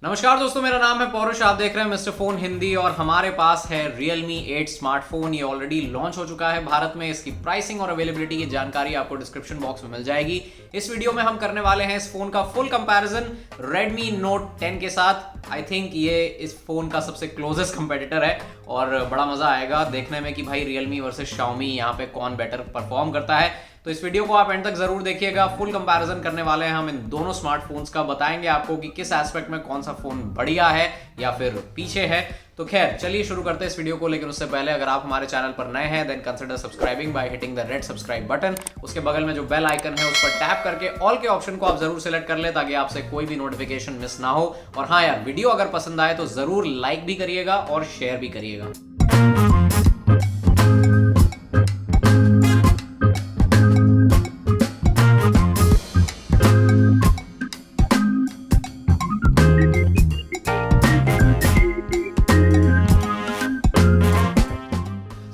नमस्कार दोस्तों, मेरा नाम है पौरुष। आप देख रहे हैं मिस्टर फोन हिंदी और हमारे पास है Realme 8 स्मार्टफोन। ये ऑलरेडी लॉन्च हो चुका है भारत में। इसकी प्राइसिंग और अवेलेबिलिटी की जानकारी आपको डिस्क्रिप्शन बॉक्स में मिल जाएगी। इस वीडियो में हम करने वाले हैं इस फोन का फुल कंपैरिजन Redmi Note 10 के साथ। आई थिंक ये इस फोन का सबसे क्लोजेस्ट कंपेटिटर है और बड़ा मजा आएगा देखने में कि भाई Realme वर्सेस Xiaomi यहाँ पे कौन बेटर परफॉर्म करता है। तो इस वीडियो को आप एंड तक जरूर देखिएगा। फुल कंपैरिजन करने वाले हैं हम इन दोनों स्मार्टफोन्स का, बताएंगे आपको कि किस एस्पेक्ट में कौन सा फोन बढ़िया है या फिर पीछे है। तो खैर चलिए शुरू करते हैं इस वीडियो को, लेकिन उससे पहले अगर आप हमारे चैनल पर नए हैं then consider subscribing by hitting the red subscribe button. उसके बगल में जो बेल आइकन है उस पर टैप करके ऑल के ऑप्शन को आप जरूर सिलेक्ट कर ले ताकि आपसे कोई भी नोटिफिकेशन मिस ना हो। और हाँ यार, वीडियो अगर पसंद आए तो जरूर लाइक भी करिएगा और शेयर भी करिएगा।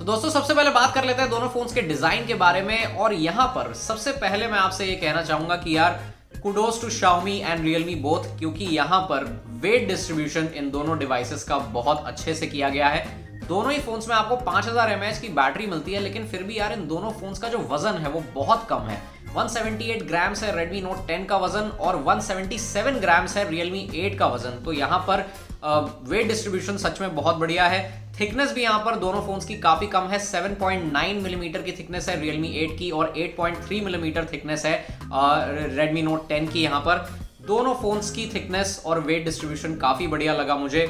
दोस्तों सबसे पहले बात कर लेते हैं दोनों फोन्स के डिजाइन के बारे में। और यहां पर सबसे पहले मैं आपसे ये कहना चाहूंगा कि यार kudos to Xiaomi and Realme both, क्योंकि यहां पर वेट डिस्ट्रीब्यूशन इन दोनों डिवाइसेस का बहुत अच्छे से किया गया है। दोनों ही फोन्स में आपको 5000 mAh की बैटरी मिलती है, लेकिन फिर भी यार इन दोनों फोन्स का जो वजन है वो बहुत कम है। 178 ग्राम्स है Redmi Note 10 का वजन और 177 ग्राम्स है Realme 8 का वजन। तो यहाँ पर वेट डिस्ट्रीब्यूशन सच में बहुत बढ़िया है। थिकनेस भी यहाँ पर दोनों फोन्स की काफी कम है। 7.9 मिलीमीटर की थिकनेस है Realme 8 की और 8.3 मिलीमीटर थिकनेस है Redmi Note 10 की। यहाँ पर दोनों फोन्स की थिकनेस और वेट डिस्ट्रीब्यूशन काफी बढ़िया लगा मुझे।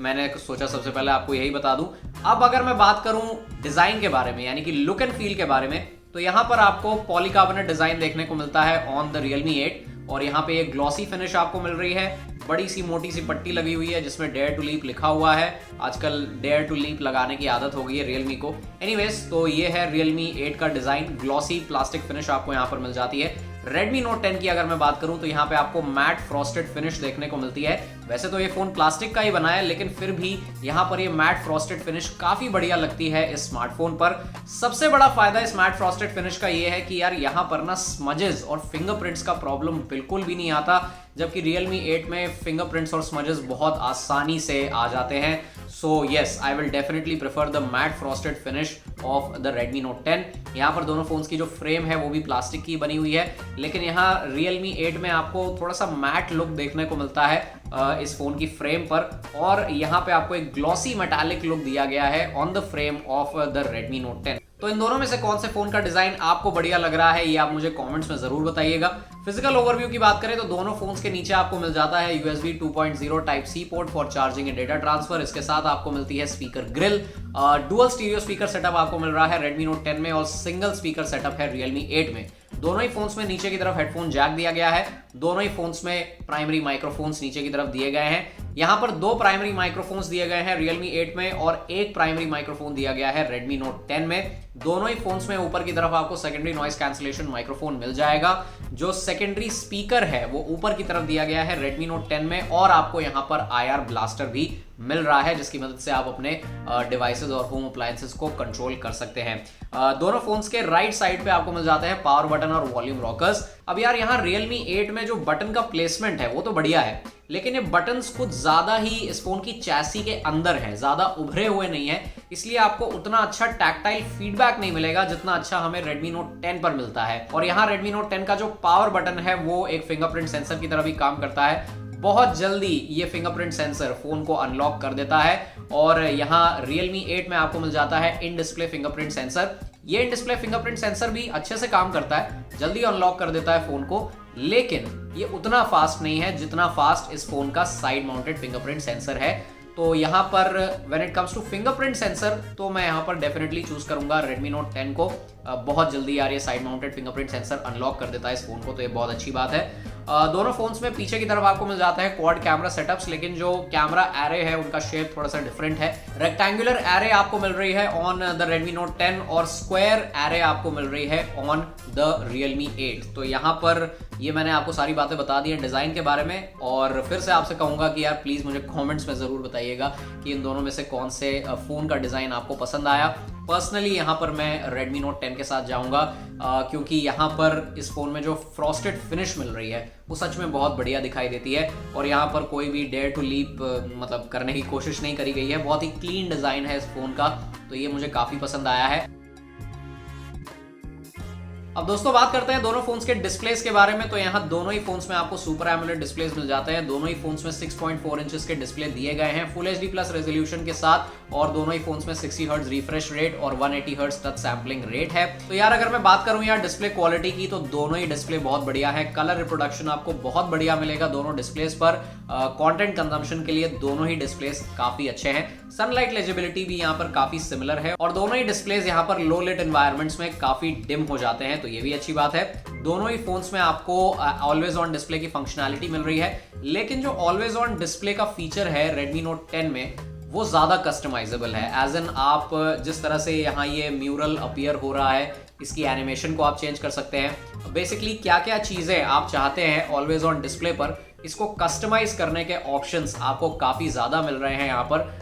मैंने सोचा सबसे पहले आपको यही बता दूं। अब अगर मैं बात करूं डिजाइन के बारे में, यानी कि लुक एंड फील के बारे में, तो यहाँ पर आपको पॉलीकार्बोनेट डिजाइन देखने को मिलता है ऑन द Realme 8 और यहाँ पे एक ग्लॉसी फिनिश आपको मिल रही है। बड़ी सी मोटी सी पट्टी लगी हुई है जिसमें डेयर टू लीप लिखा हुआ है। आजकल डेयर टू लीप लगाने की आदत हो गई है Realme को। एनीवेज, तो ये है Realme 8 का डिजाइन। ग्लॉसी प्लास्टिक फिनिश आपको यहाँ पर मिल जाती है। Redmi Note 10 की अगर मैं बात करूं तो यहाँ पे आपको मैट फ्रॉस्टेड फिनिश देखने को मिलती है। वैसे तो ये फोन प्लास्टिक का ही बना है, लेकिन फिर भी यहाँ पर ये मैट फ्रॉस्टेड फिनिश काफी बढ़िया लगती है इस स्मार्टफोन पर। सबसे बड़ा फायदा इस मैट फ्रॉस्टेड फिनिश का ये है कि यार यहाँ पर ना स्मजेस और फिंगरप्रिंट्स का प्रॉब्लम बिल्कुल भी नहीं आता, जबकि Realme 8 में फिंगरप्रिंट्स और स्मजेस बहुत आसानी से आ जाते हैं। So yes, I will definitely prefer the matte frosted finish of the Redmi Note 10। यहाँ पर दोनों फोन्स की जो फ्रेम है वो भी प्लास्टिक की बनी हुई है, लेकिन यहाँ Realme 8 में आपको थोड़ा सा मैट लुक देखने को मिलता है इस फोन की फ्रेम पर। और यहाँ पे आपको एक ग्लॉसी मेटालिक लुक दिया गया है on the frame of the Redmi Note 10। तो इन दोनों में से कौन से फोन का डिजाइन आपको बढ़िया लग रहा है ये आप मुझे कमेंट्स में जरूर बताइएगा। फिजिकल ओवरव्यू की बात करें तो दोनों फोन्स के नीचे आपको मिल जाता है USB 2.0 type C port for charging and data transfer. इसके साथ आपको मिलती है speaker grill. Dual stereo speaker setup आपको मिल रहा है Redmi Note 10 में और सिंगल स्पीकर सेटअप है Realme 8 में। दोनों ही फोन्स में नीचे की तरफ हेडफोन जैक दिया गया है। दोनों ही फोन्स में प्राइमरी माइक्रोफोन्स नीचे की तरफ दिए गए हैं। यहाँ पर 2 प्राइमरी माइक्रोफोन्स दिए गए हैं Realme 8 में और एक प्राइमरी माइक्रोफोन दिया गया है Redmi Note 10 में। दोनों ही फोन्स में ऊपर की तरफ आपको सेकेंडरी नॉइस कैंसलेशन माइक्रोफोन मिल जाएगा। जो सेकेंडरी स्पीकर है वो ऊपर की तरफ दिया गया है Redmi Note 10 में और आपको यहाँ पर IR ब्लास्टर भी मिल रहा है जिसकी मदद से आप अपने डिवाइसेस और होम अप्लायंसेस को कंट्रोल कर सकते हैं। दोनों फोन्स के राइट साइड पे आपको मिल जाते हैं पावर बटन और वॉल्यूम रॉकर्स। अब यार यहाँ Realme 8 में जो बटन का प्लेसमेंट है वो तो बढ़िया है, लेकिन ये बटन्स कुछ ज्यादा ही इस फोन की चैसी के अंदर है, ज्यादा उभरे हुए नहीं है, इसलिए आपको उतना अच्छा टैक्टाइल फीडबैक नहीं मिलेगा जितना अच्छा हमें Redmi Note 10 पर मिलता है। और यहाँ Redmi Note 10 का जो पावर बटन है वो एक फिंगरप्रिंट सेंसर की तरह भी काम करता है। बहुत जल्दी ये फिंगरप्रिंट सेंसर फोन को अनलॉक कर देता है और यहाँ Realme 8 में आपको मिल जाता है इन डिस्प्ले फिंगरप्रिंट सेंसर। ये इन डिस्प्ले फिंगरप्रिंट सेंसर भी अच्छे से काम करता है, जल्दी अनलॉक कर देता है फोन को, लेकिन ये उतना फास्ट नहीं है जितना फास्ट इस फोन का साइड माउंटेड फिंगरप्रिंट सेंसर है। तो यहाँ पर when it comes to fingerprint sensor तो मैं यहाँ पर डेफिनेटली चूज करूंगा Redmi Note 10 को। बहुत जल्दी यार ये side mounted fingerprint sensor unlock कर देता है इस फोन को, तो ये बहुत अच्छी बात है। दोनों फोन्स में पीछे की तरफ आपको मिल जाता है क्वाड कैमरा सेटअप्स, लेकिन जो कैमरा एरे है उनका शेप थोड़ा सा डिफरेंट है। रेक्टेंगुलर एरे आपको मिल रही है ऑन द Redmi Note 10 और स्क्वायर एरे आपको मिल रही है ऑन द Realme 8। तो यहाँ पर ये मैंने आपको सारी बातें बता दी हैं डिजाइन के बारे में, और फिर से आपसे कहूंगा कि यार प्लीज मुझे कमेंट्स में जरूर बताइएगा कि इन दोनों में से कौन से फोन का डिजाइन आपको पसंद आया। पर्सनली यहाँ पर मैं Redmi Note 10 के साथ जाऊंगा, क्योंकि यहाँ पर इस फोन में जो फ्रॉस्टेड फिनिश मिल रही है वो सच में बहुत बढ़िया दिखाई देती है। और यहाँ पर कोई भी डेयर टू लीप मतलब करने की कोशिश नहीं करी गई है। बहुत ही क्लीन डिजाइन है इस फोन का, तो ये मुझे काफी पसंद आया है। अब दोस्तों बात करते हैं दोनों फोन्स के डिस्प्लेस के बारे में। तो यहाँ दोनों ही फोन्स में आपको सुपर एमोलेड डिस्प्लेस मिल जाते हैं। दोनों ही फोन्स में 6.4 इंचेस के डिस्प्ले दिए गए हैं फुल एचडी प्लस रेजोल्यूशन के साथ, और दोनों ही फोन्स में 60 हर्ट्ज रिफ्रेश रेट और 180 हर्ट्ज टच सैंपलिंग रेट है। तो यार अगर मैं बात करूं यार डिस्प्ले क्वालिटी की, तो दोनों ही डिस्प्ले बहुत बढ़िया है। कलर रिप्रोडक्शन आपको बहुत बढ़िया मिलेगा दोनों डिस्प्लेस पर। कंटेंट कंजम्पशन के लिए दोनों ही डिस्प्लेस काफी अच्छे हैं। सनलाइट लेजिबिलिटी भी यहाँ पर काफी सिमिलर है, और दोनों ही डिस्प्लेस यहाँ पर लो लाइट एनवायरमेंट्स में काफी डिम हो जाते हैं, तो ये भी अच्छी बात है। दोनों ही फोन्स में आपको ऑलवेज ऑन डिस्प्ले की फंक्शनैलिटी मिल रही है, लेकिन जो ऑलवेज ऑन डिस्प्ले का फीचर है Redmi Note 10 में वो ज्यादा कस्टमाइजेबल है। एज एन आप जिस तरह से यहाँ ये म्यूरल अपीयर हो रहा है, इसकी एनिमेशन को आप चेंज कर सकते हैं। बेसिकली क्या क्या चीजें आप चाहते हैं ऑलवेज ऑन डिस्प्ले पर, इसको कस्टमाइज करने के ऑप्शंस आपको काफी ज्यादा मिल रहे हैं यहाँ पर।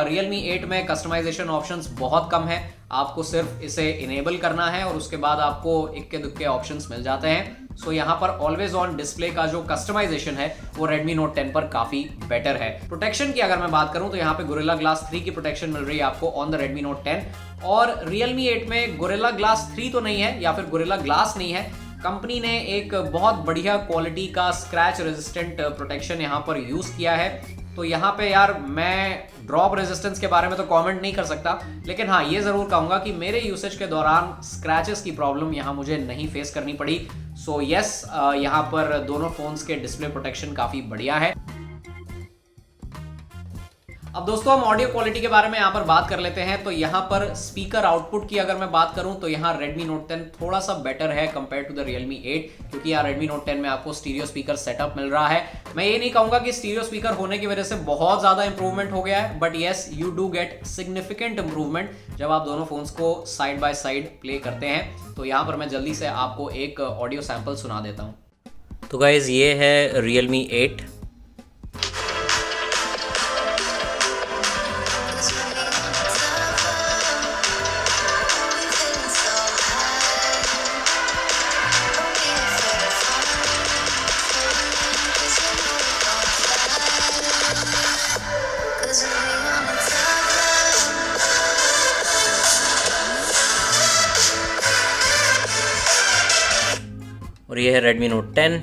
Realme 8 में कस्टमाइजेशन ऑप्शंस बहुत कम है, आपको सिर्फ इसे इनेबल करना है और उसके बाद आपको इक्के दुक्के ऑप्शंस मिल जाते हैं। सो यहाँ पर ऑलवेज ऑन डिस्प्ले का जो कस्टमाइजेशन है वो Redmi Note 10 पर काफी बेटर है। प्रोटेक्शन की अगर मैं बात करूं तो यहाँ पे Gorilla Glass 3 की प्रोटेक्शन मिल रही है आपको ऑन द Redmi Note 10, और Realme 8 में Gorilla Glass 3 तो नहीं है या फिर Gorilla Glass नहीं है, कंपनी ने एक बहुत बढ़िया क्वालिटी का स्क्रैच रेजिस्टेंट प्रोटेक्शन यहाँ पर यूज किया है। तो यहाँ पे यार मैं ड्रॉप रेजिस्टेंस के बारे में तो कमेंट नहीं कर सकता, लेकिन हाँ ये जरूर कहूंगा कि मेरे यूसेज के दौरान स्क्रैचेस की प्रॉब्लम यहाँ मुझे नहीं फेस करनी पड़ी। सो यस, यहाँ पर दोनों फोन्स के डिस्प्ले प्रोटेक्शन काफी बढ़िया है। अब दोस्तों हम ऑडियो क्वालिटी के बारे में यहाँ पर बात कर लेते हैं। तो यहाँ पर स्पीकर आउटपुट की अगर मैं बात करूं तो यहाँ Redmi Note 10 थोड़ा सा बेटर है कंपेयर टू द Realme 8, क्योंकि यहाँ Redmi Note 10 में आपको स्टीरियो स्पीकर सेटअप मिल रहा है। मैं ये नहीं कहूंगा कि स्टीरियो स्पीकर होने की वजह से बहुत ज्यादा इंप्रूवमेंट हो गया है, but yes you do get significant improvement जब आप दोनों फोन्स को साइड बाय साइड प्ले करते हैं। तो यहाँ पर मैं जल्दी से आपको एक ऑडियो सैंपल सुना देता हूँ। तो गाइज ये है Realme 8। और ये है Redmi Note 10।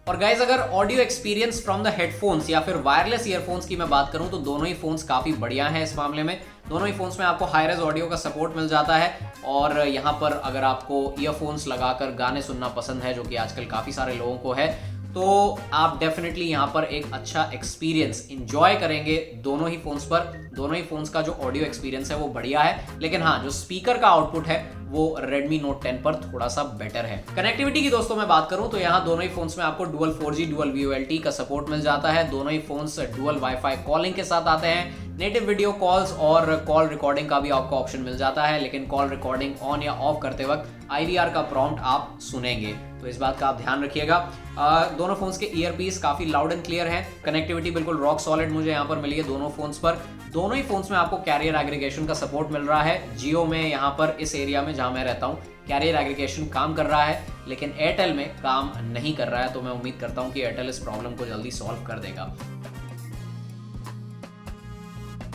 और गाइज अगर audio experience from the headphones या फिर वायरलेस ईयरफोन्स की मैं बात करूं तो दोनों ही फोन्स काफी बढ़िया हैं इस मामले में। दोनों ही फोन्स में आपको हाई रेज ऑडियो का सपोर्ट मिल जाता है, और यहाँ पर अगर आपको ईयरफोन्स लगाकर गाने सुनना पसंद है, जो कि आजकल काफी सारे लोगों को है, तो आप डेफिनेटली यहाँ पर एक अच्छा एक्सपीरियंस इंजॉय करेंगे दोनों ही फोन्स पर। दोनों ही फोन्स का जो ऑडियो एक्सपीरियंस है वो बढ़िया है, लेकिन हाँ जो स्पीकर का आउटपुट है वो Redmi Note 10 पर थोड़ा सा बेटर है। कनेक्टिविटी की दोस्तों मैं बात करूं तो यहाँ दोनों ही फोन्स में आपको डुअल 4G डुअल VoLTE का सपोर्ट मिल जाता है। दोनों ही फोन्स डुअल वाईफाई कॉलिंग के साथ आते हैं। नेटिव वीडियो कॉल्स और कॉल रिकॉर्डिंग का भी आपको ऑप्शन मिल जाता है, लेकिन कॉल रिकॉर्डिंग ऑन या ऑफ करते वक्त IVR का प्रॉम्प्ट आप सुनेंगे, तो इस बात का आप ध्यान रखिएगा। दोनों फोन्स के ईयरपीस काफी लाउड एंड क्लियर हैं। कनेक्टिविटी बिल्कुल रॉक सॉलिड मुझे यहाँ पर मिली है दोनों फोन्स पर। दोनों ही फोन्स में आपको कैरियर एग्रीगेशन का सपोर्ट मिल रहा है। जियो में यहाँ पर इस एरिया में जहां मैं रहता हूँ कैरियर एग्रीगेशन काम कर रहा है, लेकिन एयरटेल में काम नहीं कर रहा है। तो मैं उम्मीद करता हूँ कि एयरटेल इस प्रॉब्लम को जल्दी सॉल्व कर देगा।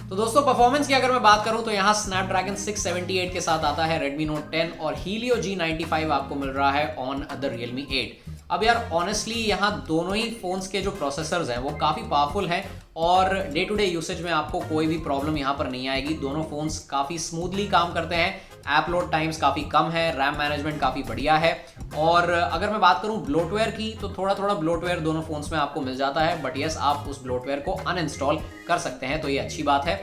तो दोस्तों परफॉर्मेंस की अगर मैं बात करूं तो यहाँ Snapdragon 678 के साथ आता है Redmi Note 10 और Helio G95 आपको मिल रहा है ऑन द Realme 8। अब यार ऑनेस्टली यहाँ दोनों ही फोन्स के जो प्रोसेसर्स हैं वो काफ़ी पावरफुल हैं और डे टू डे यूसेज में आपको कोई भी प्रॉब्लम यहाँ पर नहीं आएगी। दोनों फोन्स काफ़ी स्मूथली काम करते हैं, ऐप लोड टाइम्स काफ़ी कम है, रैम मैनेजमेंट काफ़ी बढ़िया है। और अगर मैं बात करूँ ब्लोटवेयर की तो थोड़ा थोड़ा ब्लोटवेयर दोनों फोन्स में आपको मिल जाता है, बट यस आप उस ब्लोटवेयर को अनइंस्टॉल कर सकते हैं, तो ये अच्छी बात है।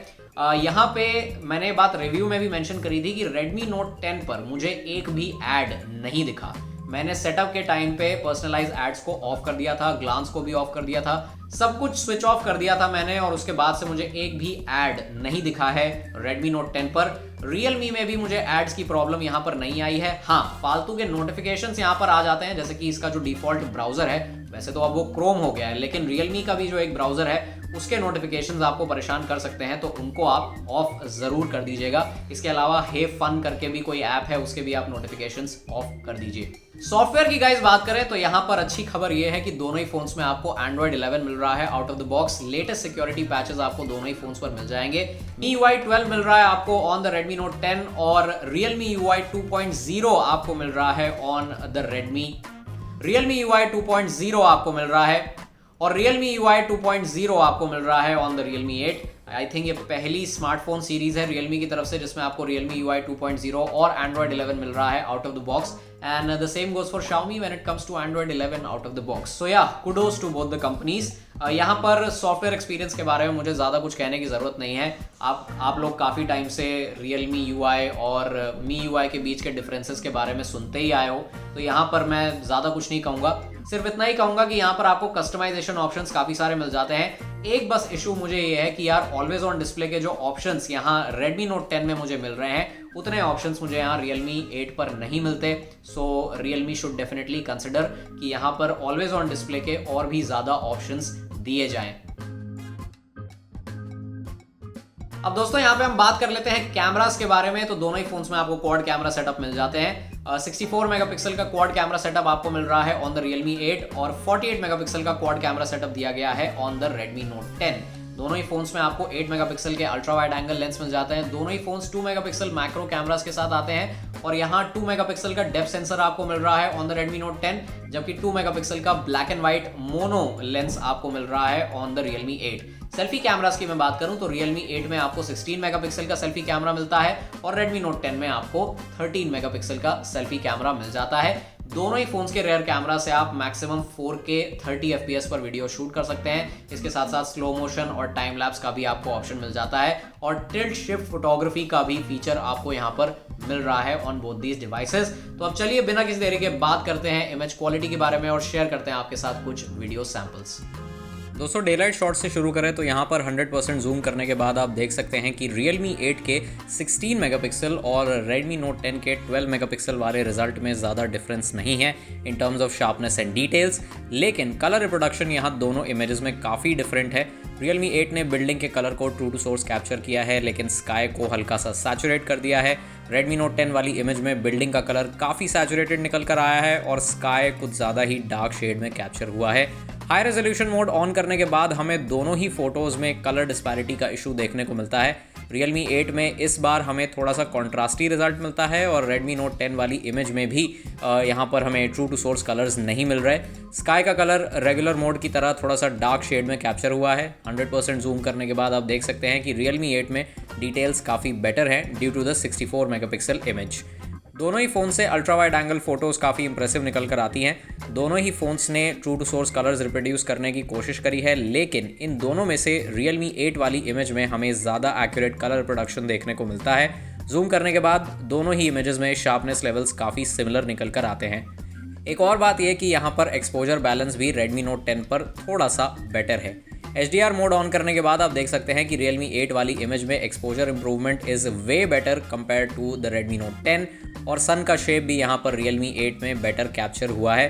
यहाँ पे मैंने बात रिव्यू में भी मेंशन करी थी कि Redmi Note 10 पर मुझे एक भी ऐड नहीं दिखा। मैंने सेटअप के टाइम पे पर्सनलाइज एड्स को ऑफ कर दिया था, ग्लांस को भी ऑफ कर दिया था, सब कुछ स्विच ऑफ कर दिया था मैंने और उसके बाद से मुझे एक भी ऐड नहीं दिखा है Redmi Note 10 पर। Realme में भी मुझे एड्स की प्रॉब्लम यहाँ पर नहीं आई है। हाँ, फालतू के नोटिफिकेशंस यहाँ पर आ जाते हैं, जैसे कि इसका जो डिफॉल्ट ब्राउजर है, वैसे तो अब वो क्रोम हो गया है, लेकिन Realme का भी जो एक ब्राउजर है उसके नोटिफिकेशंस आपको परेशान कर सकते हैं, तो उनको आप ऑफ जरूर कर दीजिएगा। इसके अलावा हे फन करके भी कोई ऐप है, उसके भी आप नोटिफिकेशंस ऑफ कर दीजिए। सॉफ्टवेयर की गाइस बात करें तो यहाँ पर अच्छी खबर ये है कि दोनों ही फोन्स में आपको Android 11 मिल रहा है out of the box. Latest security patches आपको दोनों ही फोन्स पर मिल जाएंगे। MIUI 12 मिल रहा है आपको ऑन द Redmi Note 10 और Realme UI 2.0 आपको मिल रहा है ऑन द Realme UI 2.0 आपको मिल रहा है और Realme UI 2.0 आपको मिल रहा है on the Realme 8। I think ये पहली स्मार्टफोन सीरीज है Realme की तरफ से जिसमें आपको Realme UI 2.0 और Android 11 मिल रहा है out of the box, and the same goes for Xiaomi when it comes to Android 11 out of the box. So yeah, kudos to both the companies. यहाँ पर सॉफ्टवेयर एक्सपीरियंस के बारे में मुझे ज़्यादा कुछ कहने की ज़रूरत नहीं है। आप लोग काफ़ी टाइम से Realme UI और MIUI के बीच के डिफरेंसेस के बारे में सुनते ही आए हो, तो यहाँ पर मैं ज़्यादा कुछ नहीं कहूँगा। सिर्फ इतना ही कहूँगा कि यहाँ पर आपको कस्टमाइजेशन ऑप्शंस काफ़ी सारे मिल जाते हैं। एक बस इशू मुझे ये है कि यार ऑलवेज ऑन डिस्प्ले के जो ऑप्शंस यहाँ Redmi Note 10 में मुझे मिल रहे हैं, उतने ऑप्शंस मुझे यहाँ Realme 8 पर नहीं मिलते। सो Realme शुड डेफिनेटली कंसिडर कि यहाँ पर ऑलवेज ऑन डिस्प्ले के और भी ज़्यादा ऑप्शंस दिए जाएं। अब दोस्तों यहाँ पे हम बात कर लेते हैं कैमरास के बारे में। तो दोनों ही फोन्स में आपको क्वाड कैमरा सेटअप मिल जाते हैं। 64 मेगापिक्सल का क्वाड कैमरा सेटअप आपको मिल रहा है ऑन द Realme 8 और 48 मेगापिक्सल का क्वाड कैमरा सेटअप दिया गया है ऑन द Redmi Note 10। दोनों ही फोन्स में आपको 8 मेगापिक्सल के अल्ट्रा वाइड एंगल लेंस मिल जाते हैं। दोनों ही फोन्स 2 मेगापिक्सल मैक्रो कैमरास के साथ आते हैं और यहाँ 2 मेगापिक्सल का डेप्थ सेंसर आपको मिल रहा है ऑन द Redmi Note 10, जबकि 2 मेगापिक्सल का black and white mono lens आपको मिल रहा है on the Realme 8। Selfie cameras की मैं बात करूं तो Realme 8 में आपको 16 मेगापिक्सल का सेल्फी कैमरा मिलता है और Redmi Note 10 में आपको 13 मेगापिक्सल का सेल्फी कैमरा मिल जाता है। दोनों ही फोन्स के रेयर कैमरा से आप मैक्सिमम 4K 30 FPS पर वीडियो शूट कर सकते हैं। इसके साथ साथ स्लो मोशन और टाइम लैप्स का भी आपको ऑप्शन मिल जाता है और टिल्ट शिफ्ट फोटोग्राफी का भी फीचर आपको यहाँ पर मिल रहा है ऑन बोथ दीज डिवाइसेस। तो अब चलिए बिना किसी देरी के बात करते हैं इमेज क्वालिटी के बारे में और शेयर करते हैं आपके साथ कुछ वीडियो सैंपल्स। दोस्तों डेलाइट शॉट से शुरू करें तो यहाँ पर 100% जूम करने के बाद आप देख सकते हैं कि Realme 8 के 16 मेगापिक्सल और Redmi Note 10 के 12 मेगापिक्सल वाले रिजल्ट में ज़्यादा डिफरेंस नहीं है in terms of sharpness and details, लेकिन कलर रिप्रोडक्शन यहाँ दोनों इमेजेस में काफ़ी डिफरेंट है। Realme 8 ने बिल्डिंग के कलर को ट्रू टू सोर्स कैप्चर किया है, लेकिन स्काई को हल्का सा सैचुरेट कर दिया है। Redmi Note 10 वाली इमेज में बिल्डिंग का कलर काफ़ी सैचुरेटेड निकल कर आया है और स्काई कुछ ज़्यादा ही डार्क शेड में कैप्चर हुआ है। हाई रेजोल्यूशन मोड ऑन करने के बाद हमें दोनों ही फोटोज़ में कलर डिस्पैरिटी का इशू देखने को मिलता है। Realme 8 में इस बार हमें थोड़ा सा कॉन्ट्रास्टी रिजल्ट मिलता है और Redmi Note 10 वाली इमेज में भी यहाँ पर हमें ट्रू टू सोर्स कलर्स नहीं मिल रहे। स्काई का कलर रेगुलर मोड की तरह थोड़ा सा डार्क शेड में कैप्चर हुआ है। 100% जूम करने के बाद आप देख सकते हैं कि Realme 8 में डिटेल्स काफ़ी बेटर हैं due to the 64 megapixel image. दोनों ही फ़ोन से अल्ट्रा वाइड एंगल फ़ोटोज़ काफ़ी इंप्रेसिव निकल कर आती हैं। दोनों ही फ़ोन्स ने true to source colours reproduce करने की कोशिश करी है, लेकिन इन दोनों में से Realme 8 वाली इमेज में हमें ज़्यादा एक्यूरेट कलर प्रोडक्शन देखने को मिलता है। जूम करने के बाद दोनों ही इमेजेस में शार्पनेस लेवल्स काफ़ी सिमिलर निकल कर आते हैं। एक और बात यह कि यहाँ पर एक्सपोजर बैलेंस भी Redmi Note 10 पर थोड़ा सा बेटर है। HDR मोड ऑन करने के बाद आप देख सकते हैं कि Realme 8 वाली इमेज में exposure improvement is way better compare to the Redmi Note 10 और सन का शेप भी यहाँ पर Realme 8 में बेटर कैप्चर हुआ है।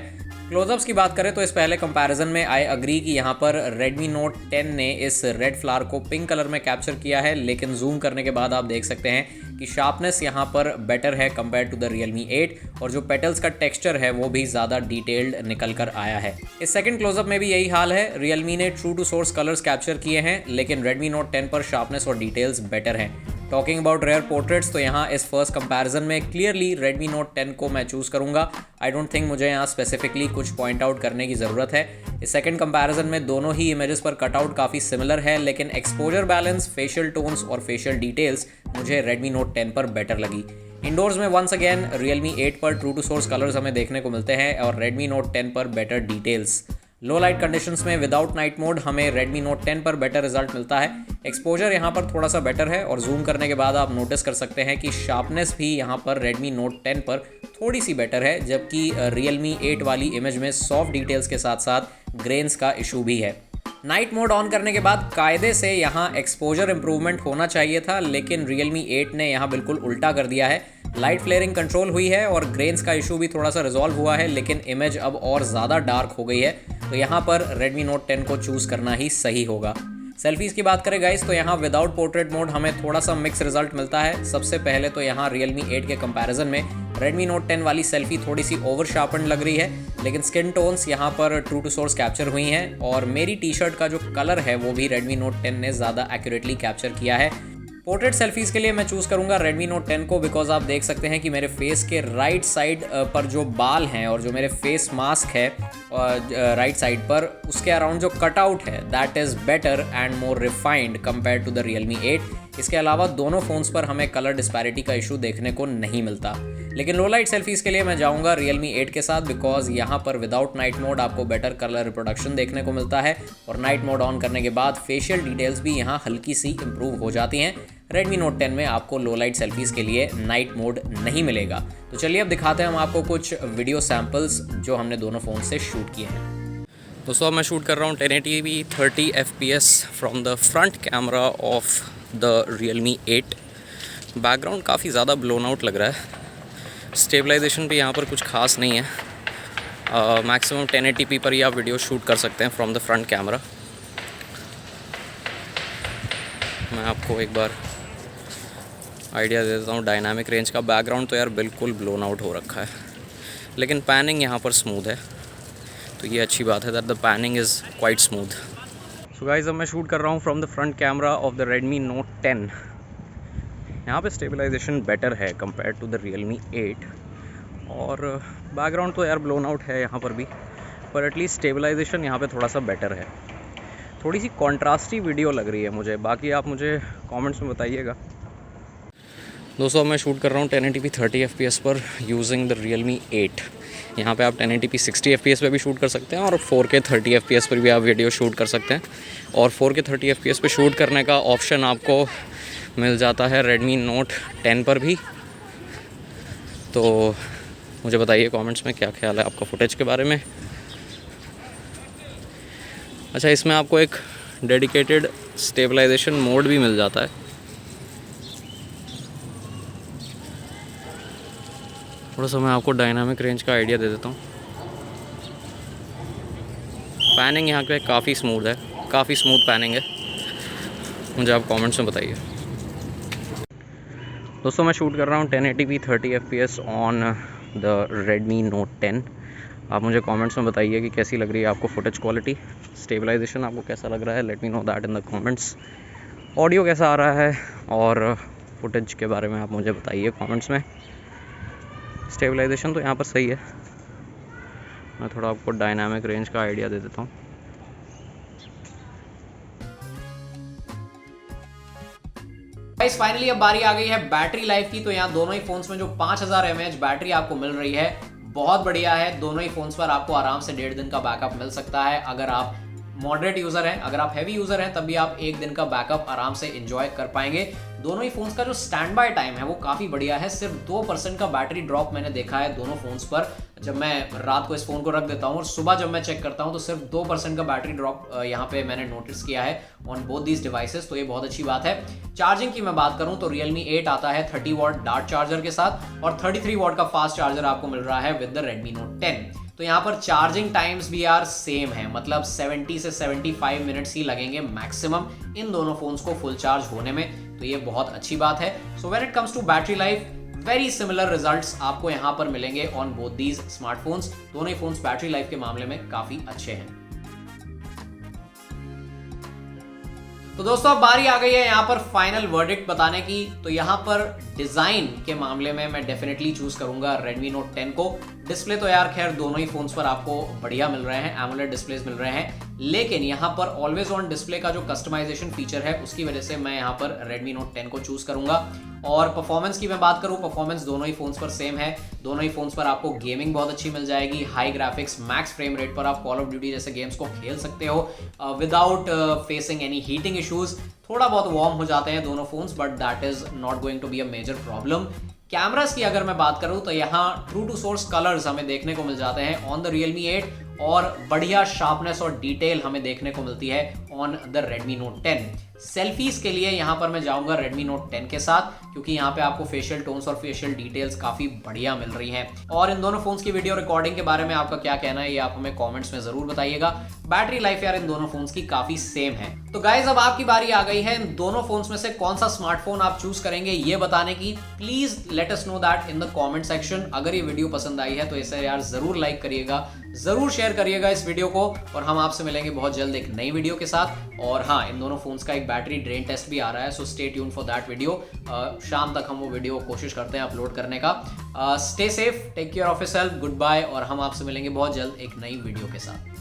क्लोजअप्स की बात करें तो इस पहले कंपैरिजन में आई अग्री कि यहाँ पर Redmi Note 10 ने इस रेड फ्लावर को पिंक कलर में कैप्चर किया है, लेकिन जूम करने के बाद आप देख सकते हैं कि शार्पनेस यहाँ पर बेटर है कंपेयर टू द Realme 8 और जो पेटल्स का टेक्सचर है वो भी ज़्यादा डिटेल्ड निकल कर आया है। इस सेकंड क्लोजअप में भी यही हाल है। Realme ने true to source colours capture किए हैं, लेकिन Redmi Note 10 पर शार्पनेस और डिटेल्स बेटर हैं। टॉकिंग अबाउट रेयर पोर्ट्रेट्स तो यहाँ इस फर्स्ट कंपैरिजन में क्लियरली Redmi Note 10 को मैं चूज़ करूँगा। आई डोंट थिंक मुझे यहाँ स्पेसिफिकली कुछ पॉइंट आउट करने की ज़रूरत है। इस सेकंड कंपैरिजन में दोनों ही इमेजेस पर कटआउट काफ़ी सिमिलर है, लेकिन एक्सपोजर बैलेंस, फेशियल टोन्स और फेशियल डिटेल्स मुझे Redmi Note 10 पर बेटर लगी। इंडोर्स में वंस अगेन Realme 8 पर ट्रू टू सोर्स कलर्स हमें देखने को मिलते हैं और Redmi Note 10 पर बेटर डिटेल्स। लो लाइट कंडीशंस में विदाउट नाइट मोड हमें Redmi Note 10 पर बेटर रिजल्ट मिलता है। एक्सपोजर यहाँ पर थोड़ा सा बेटर है और जूम करने के बाद आप नोटिस कर सकते हैं कि शार्पनेस भी यहाँ पर Redmi Note 10 पर थोड़ी सी बेटर है, जबकि Realme 8 वाली इमेज में सॉफ्ट डिटेल्स के साथ साथ ग्रेन्स का इशू भी है। नाइट मोड ऑन करने के बाद कायदे से यहाँ एक्सपोजर इंप्रूवमेंट होना चाहिए था, लेकिन Realme 8 ने यहाँ बिल्कुल उल्टा कर दिया है। लाइट फ्लेयरिंग कंट्रोल हुई है और ग्रेन्स का इशू भी थोड़ा सा रिजॉल्व हुआ है, लेकिन इमेज अब और ज़्यादा डार्क हो गई है। तो यहाँ पर Redmi Note 10 को चूज़ करना ही सही होगा। सेल्फीज़ की बात करें गाइस, तो यहाँ विदाउट पोर्ट्रेट मोड हमें थोड़ा सा मिक्स रिजल्ट मिलता है। सबसे पहले तो यहाँ Realme 8 के कंपैरिजन में Redmi Note 10 वाली सेल्फी थोड़ी सी ओवर शार्पन लग रही है, लेकिन स्किन टोन्स यहाँ पर ट्रू टू सोर्स कैप्चर हुई हैं और मेरी टी शर्ट का जो कलर है वो भी Redmi Note 10 ने ज़्यादा एक्यूरेटली कैप्चर किया है। पोर्ट्रेट सेल्फीज़ के लिए मैं चूज़ करूँगा Redmi Note 10 को, बिकॉज आप देख सकते हैं कि मेरे फेस के राइट साइड पर जो बाल हैं और जो मेरे फेस मास्क है राइट साइड पर, उसके अराउंड जो कटआउट है that is better and more refined compare to the Realme 8। इसके अलावा दोनों फ़ोन्स पर हमें कलर डिस्पैरिटी का इशू देखने को नहीं मिलता। लेकिन लो लाइट सेल्फीज़ के लिए मैं जाऊंगा Realme 8 के साथ, बिकॉज यहाँ पर विदाउट नाइट मोड आपको बेटर कलर रिप्रोडक्शन देखने को मिलता है और नाइट मोड ऑन करने के बाद फेशियल डिटेल्स भी यहाँ हल्की सी इंप्रूव हो जाती हैं। Redmi Note 10 में आपको लो लाइट सेल्फीज़ के लिए नाइट मोड नहीं मिलेगा। तो चलिए अब दिखाते हैं हम आपको कुछ वीडियो सैम्पल्स जो हमने दोनों फ़ोन से शूट किए हैं। दोस्तों अब मैं शूट कर रहा हूँ 1080p 30 fps from the front camera of the Realme 8। Background काफ़ी ज़्यादा ब्लोन आउट लग रहा है। स्टेबलाइजेशन भी यहाँ पर कुछ खास नहीं है। मैक्सिमम 1080p पर ही आप वीडियो शूट कर सकते हैं फ्रॉम द फ्रंट कैमरा। मैं आपको एक बार आइडिया दे देता हूँ डायनामिक रेंज का। बैकग्राउंड तो यार बिल्कुल ब्लोन आउट हो रखा है, लेकिन पैनिंग यहाँ पर स्मूथ है, तो ये अच्छी बात है that the panning is quite smooth. So guys अब मैं शूट कर रहा हूँ from the front camera of the Redmi Note 10। यहाँ पे स्टेबलाइजेशन बेटर है कंपेयर टू द Realme 8 और बैकग्राउंड तो यार ब्लोन आउट है यहाँ पर भी, पर एटलीस्ट स्टेबलाइजेशन यहाँ पे थोड़ा सा बेटर है। थोड़ी सी कॉन्ट्रास्टी वीडियो लग रही है मुझे, बाकी आप मुझे कमेंट्स में बताइएगा। दोस्तों मैं शूट कर रहा हूँ 1080p 30 fps पर यूजिंग द Realme 8। यहाँ पे आप 1080p 60 fps पे भी शूट कर सकते हैं और 4K 30 fps पर भी आप वीडियो शूट कर सकते हैं। और 4K 30 fps पे शूट करने का ऑप्शन आपको मिल जाता है Redmi Note 10 पर भी। तो मुझे बताइए कमेंट्स में क्या ख्याल है आपका फुटेज के बारे में। अच्छा, इसमें आपको एक डेडिकेटेड स्टेबलाइजेशन मोड भी मिल जाता है। थोड़ा सा मैं आपको डायनामिक रेंज का आइडिया दे देता हूँ। पैनिंग यहाँ पे काफ़ी स्मूथ है, काफ़ी स्मूथ पैनिंग है। मुझे आप कमेंट्स में बताइए। दोस्तों मैं शूट कर रहा हूँ 1080p 30 fps on the Redmi Note 10। आप मुझे कमेंट्स में बताइए कि कैसी लग रही है आपको फुटेज क्वालिटी, स्टेबलाइजेशन आपको कैसा लग रहा है। Let me know that in the comments. Audio कैसा आ रहा है और फुटेज के बारे में आप मुझे बताइए कमेंट्स में। स्टेबलाइजेशन तो यहाँ पर सही है। मैं थोड़ा आपको डायनामिक रेंज का आइडिया दे देता हूँ। गाइस फाइनली अब बारी आ गई है बैटरी लाइफ की। तो यहाँ दोनों ही फोन्स में जो 5000 mAh बैटरी आपको मिल रही है बहुत बढ़िया है। दोनों ही फोन्स पर आपको आराम से 1.5 दिन का बैकअप मिल सकता है। अगर आप मॉडरेट यूजर हैं, अगर आप हैवी यूजर हैं, तब भी आप 1 दिन का बैकअप आराम से एंजॉय कर पाएंगे। दोनों ही फोन्स का जो स्टैंड बाय टाइम है वो काफी बढ़िया है। सिर्फ 2% का बैटरी ड्रॉप मैंने देखा है दोनों फोन्स पर। जब मैं रात को इस फोन को रख देता हूँ और सुबह जब मैं चेक करता हूँ तो सिर्फ 2% का बैटरी ड्रॉप यहाँ पे मैंने नोटिस किया है ऑन बोथ दीज डिवाइसेस। तो ये बहुत अच्छी बात है। चार्जिंग की मैं बात करूँ तो Realme 8 आता है 30 वॉट डार्ट चार्जर के साथ और 33 वॉट का फास्ट चार्जर आपको मिल रहा है विद द Redmi Note 10। तो यहाँ पर चार्जिंग टाइम्स भी यार सेम है, मतलब 70 से 75 मिनट्स ही लगेंगे मैक्सिमम इन दोनों फोन्स को फुल चार्ज होने में। तो ये बहुत अच्छी बात है। So when it comes to battery life very similar results आपको यहाँ पर मिलेंगे ऑन बोथ दीज स्मार्टफोन्स। दोनों ही फोन्स बैटरी लाइफ के मामले में काफी अच्छे हैं। तो दोस्तों अब बारी आ गई है यहाँ पर फाइनल वर्डिक्ट बताने की। तो यहाँ पर डिजाइन के मामले में मैं डेफिनेटली चूज करूंगा Redmi Note 10 को। डिस्प्ले तो यार खैर दोनों ही फोन्स पर आपको बढ़िया मिल रहे हैं, एमोलेड डिस्प्लेस मिल रहे हैं, लेकिन यहाँ पर ऑलवेज ऑन डिस्प्ले का जो कस्टमाइजेशन फीचर है उसकी वजह से मैं यहाँ पर Redmi Note 10 को चूज करूंगा। और परफॉर्मेंस की मैं बात करूं, परफॉर्मेंस दोनों ही फोन्स पर सेम है। दोनों ही फोन्स पर आपको गेमिंग बहुत अच्छी मिल जाएगी, high graphics, max frame rate पर आप कॉल ऑफ ड्यूटी जैसे गेम्स को खेल सकते हो without facing any heating issues. थोड़ा बहुत वार्म हो जाते हैं दोनों phones but that is not going to be a major problem. Cameras की अगर मैं बात करूं तो यहाँ ट्रू टू सोर्स कलर्स हमें देखने को मिल जाते हैं ऑन द Realme 8 और बढ़िया शार्पनेस और डिटेल हमें देखने को मिलती है on the Redmi Note 10। Selfies के लिए यहाँ पर मैं जाऊंगा Redmi Note 10 के साथ, क्योंकि यहाँ पे आपको फेशियल टोन्स और फेशियल डिटेल्स काफी बढ़िया मिल रही हैं। और इन दोनों फोन्स की वीडियो रिकॉर्डिंग के बारे में आपका क्या कहना है, ये आप हमें कमेंट्स में जरूर बताइएगा। बैटरी लाइफ यार इन दोनों फोन्स की काफी सेम है। तो गाइज अब आपकी बारी आ गई है इन दोनों फोन्स में से कौन सा स्मार्टफोन आप चूज करेंगे ये बताने की। Please let us know that in the comment section. अगर ये वीडियो पसंद आई है तो इसे यार जरूर लाइक करिएगा, जरूर शेयर करिएगा इस वीडियो को, और हम आपसे मिलेंगे बहुत जल्द एक नई वीडियो के साथ। और हाँ, इन दोनों फोन्स का एक बैटरी ड्रेन टेस्ट भी आ रहा है, so stay tune for that video. शाम तक हम वो वीडियो कोशिश करते हैं अपलोड करने का। Stay safe, take care of yourself, goodbye, और हम आपसे मिलेंगे बहुत जल्द एक नई वीडियो के साथ।